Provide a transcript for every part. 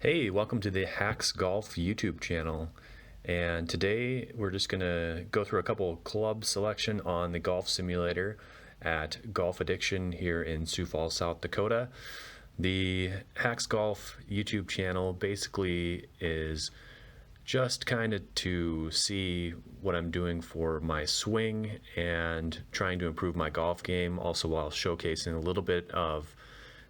Hey, welcome to the Hacks Golf YouTube channel. And today we're just going to go through a couple club selection on the golf simulator at Golf Addiction here in Sioux Falls, South Dakota. The Hacks Golf YouTube channel basically is just kind of to see what I'm doing for my swing and trying to improve my golf game, also while showcasing a little bit of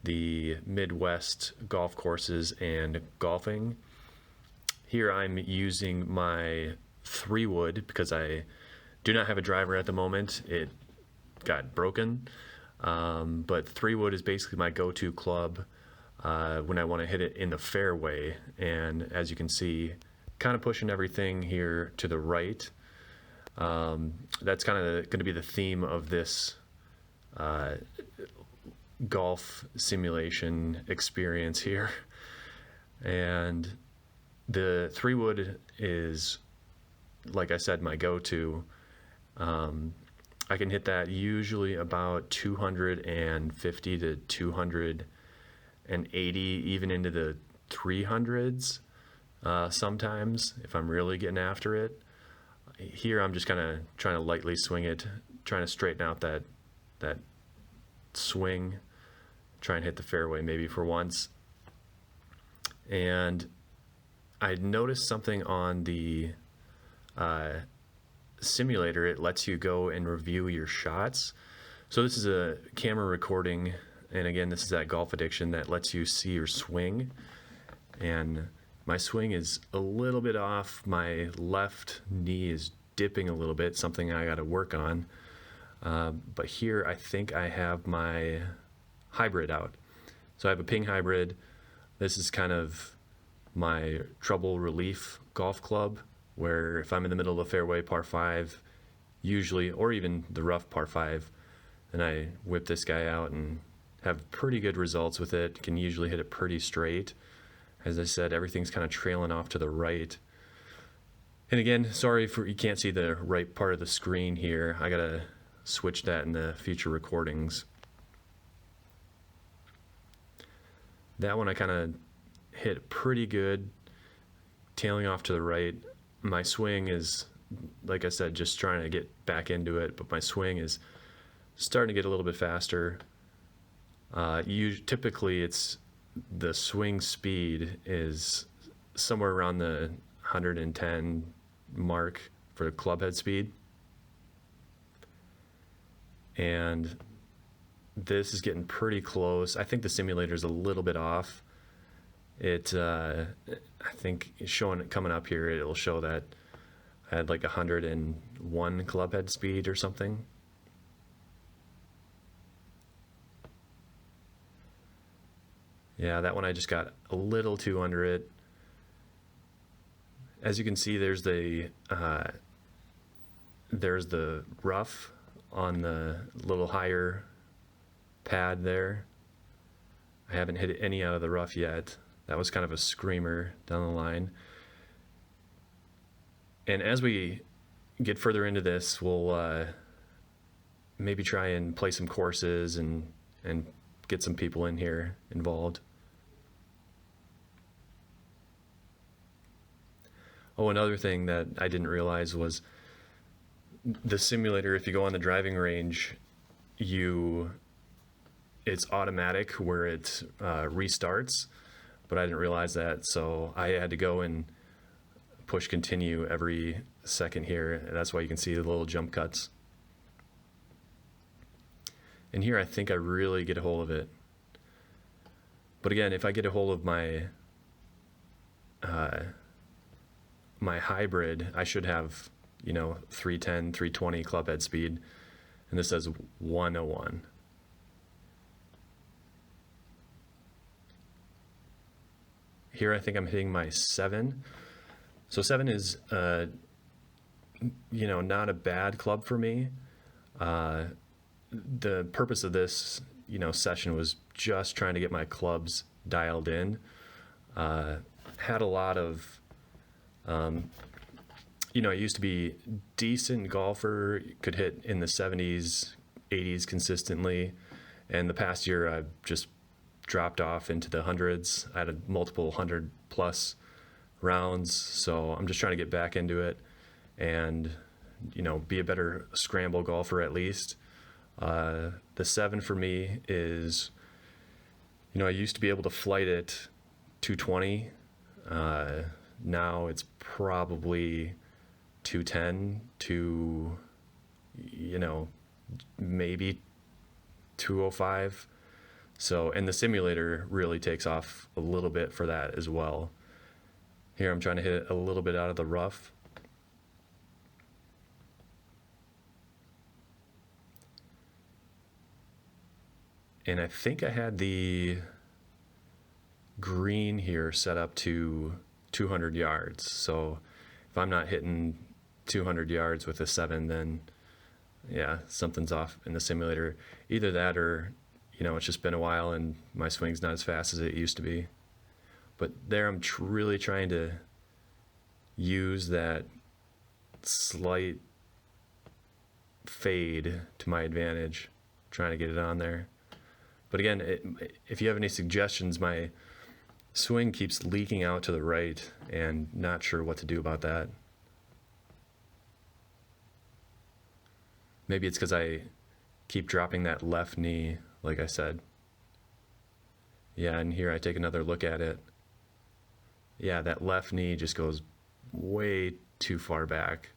the Midwest golf courses and golfing. Here I'm using my 3-wood because I do not have a driver at the moment. It got broken, but 3-wood is basically my go-to club when I want to hit it in the fairway. And as you can see, kind of pushing everything here to the right. That's kind of going to be the theme of this golf simulation experience here. And the 3-wood is, like I said, my go-to. I can hit that usually about 250 to 280, even into the 300s sometimes if I'm really getting after it. Here I'm just kind of trying to lightly swing it, trying to straighten out that swing, try and hit the fairway maybe for once. And I noticed something on the simulator. It lets you go and review your shots. So this is a camera recording, and again, this is that Golf Addiction that lets you see your swing. And my swing is a little bit off. My left knee is dipping a little bit, something I got to work on. But here I think I have my hybrid out. So I have a Ping hybrid. This is kind of my trouble relief golf club, where if I'm in the middle of the fairway, par 5, usually, or even the rough par 5, then I whip this guy out and have pretty good results with it. Can usually hit it pretty straight. As I said, everything's kind of trailing off to the right. And again, sorry for you can't see the right part of the screen here. I gotta switch that in the future recordings. That one I kind of hit pretty good, tailing off to the right. My swing is, like I said, just trying to get back into it, but my swing is starting to get a little bit faster. Typically it's the swing speed is somewhere around the 110 mark for the club head speed. And this is getting pretty close. I think the simulator is a little bit off. I think showing it coming up here, it'll show that I had like 101 club head speed or something. Yeah, that one I just got a little too under it. As you can see, there's the rough on the little higher pad there. I haven't hit any out of the rough yet. That was kind of a screamer down the line. And as we get further into this, we'll maybe try and play some courses and get some people in here involved. Oh, another thing that I didn't realize was the simulator, if you go on the driving range, it's automatic where it restarts, but I didn't realize that, so I had to go and push continue every second here, and that's why you can see the little jump cuts. And here I think I really get a hold of it. But again, if I get a hold of my my hybrid, I should have 310, 320 club head speed, and this says 101. Here I think I'm hitting my 7. So 7 is not a bad club for me. The purpose of this session was just trying to get my clubs dialed in. Had a lot of I used to be decent golfer, could hit in the 70s, 80s consistently, and the past year I've just dropped off into the hundreds. I had a multiple 100+ rounds, so I'm just trying to get back into it and, you know, be a better scramble golfer at least. The 7 for me is, you know, I used to be able to flight it 220. Now it's probably 210 to, you know, maybe 205. So, and the simulator really takes off a little bit for that as well. Here I'm trying to hit it a little bit out of the rough. And I think I had the green here set up to 200 yards. So if I'm not hitting 200 yards with a 7, then yeah, something's off in the simulator. Either that or, you know, it's just been a while and my swing's not as fast as it used to be. But there I'm really trying to use that slight fade to my advantage, trying to get it on there. But again, if you have any suggestions, my swing keeps leaking out to the right and not sure what to do about that. Maybe it's because I keep dropping that left knee, like I said. Yeah, and here I take another look at it. Yeah, that left knee just goes way too far back.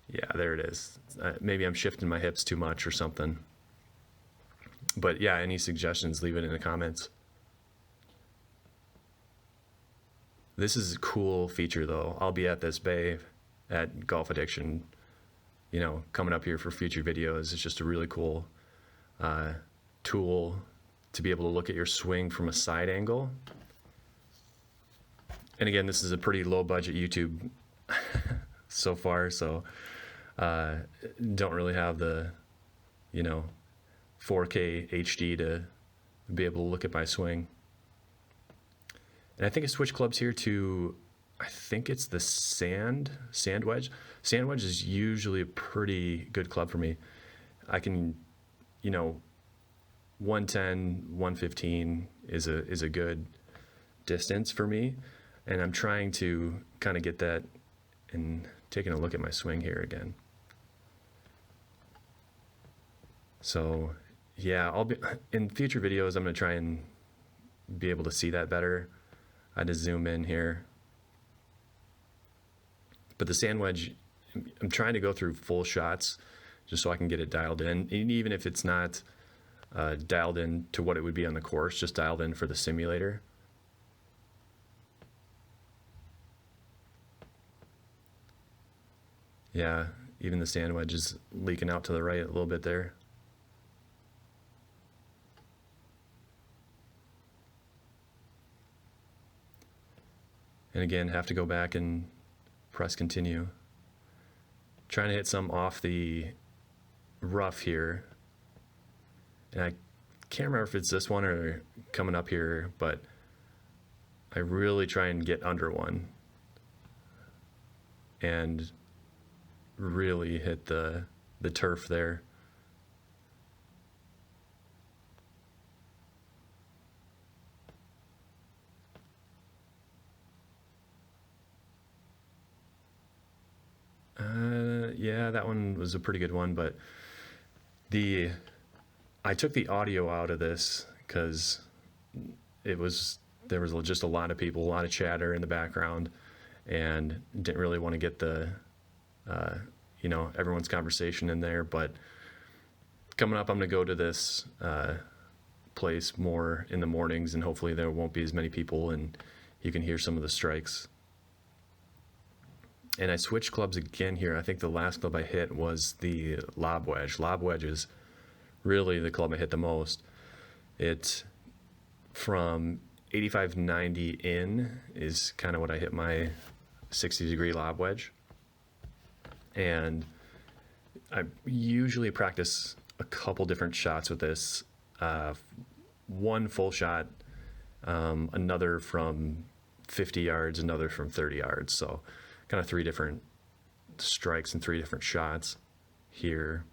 Yeah, there it is. Maybe I'm shifting my hips too much or something. But yeah, any suggestions, leave it in the comments. This is a cool feature though. I'll be at this bay at Golf Addiction, you know, coming up here for future videos. It's just a really cool tool to be able to look at your swing from a side angle. And again, this is a pretty low budget YouTube so far, so don't really have the, you know, 4K HD to be able to look at my swing. And I think I switched clubs here to, I think it's the sand wedge. Sand wedge is usually a pretty good club for me. I can, you know, 110, 115 is a good distance for me. And I'm trying to kind of get that, and taking a look at my swing here again. So yeah, I'll be in future videos, I'm going to try and be able to see that better. I had to zoom in here. But the sand wedge, I'm trying to go through full shots just so I can get it dialed in. And even if it's not dialed in to what it would be on the course, just dialed in for the simulator. Yeah, even the sand wedge is leaking out to the right a little bit there. And again, have to go back and press continue. Trying to hit some off the rough here. And I can't remember if it's this one or coming up here, but I really try and get under one. And really hit the turf there. Yeah, that one was a pretty good one, but I took the audio out of this because there was just a lot of people, a lot of chatter in the background, and didn't really want to get the you know, everyone's conversation in there. But coming up, I'm gonna go to this place more in the mornings, and hopefully there won't be as many people and you can hear some of the strikes. And I switched clubs again here. I think the last club I hit was the lob wedge. Lob wedge is really the club I hit the most. It's from 85-90 in is kind of what I hit my 60-degree lob wedge. And I usually practice a couple different shots with this. One full shot, another from 50 yards, another from 30 yards. So kind of 3 different strikes and 3 different shots here.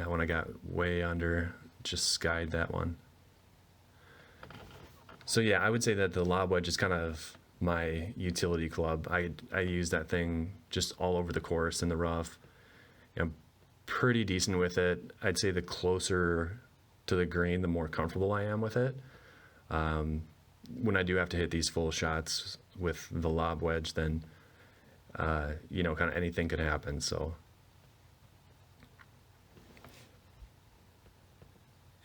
that one I got way under, just skied that one. So yeah, I would say that the lob wedge is kind of my utility club. I use that thing just all over the course in the rough. I'm pretty decent with it. I'd say the closer to the green, the more comfortable I am with it. When I do have to hit these full shots with the lob wedge, then you know, kind of anything could happen. So,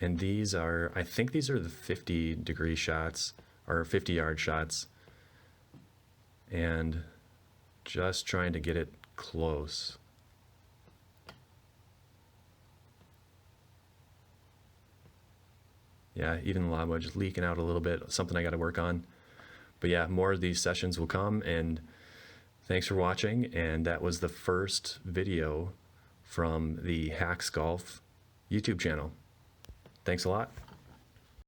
and these are, I think these are the 50-degree shots or 50-yard shots, and just trying to get it close. Yeah, even the lob wedge is leaking out a little bit, something I got to work on. But yeah, more of these sessions will come, and thanks for watching. And that was the first video from the Hacks Golf YouTube channel. Thanks a lot.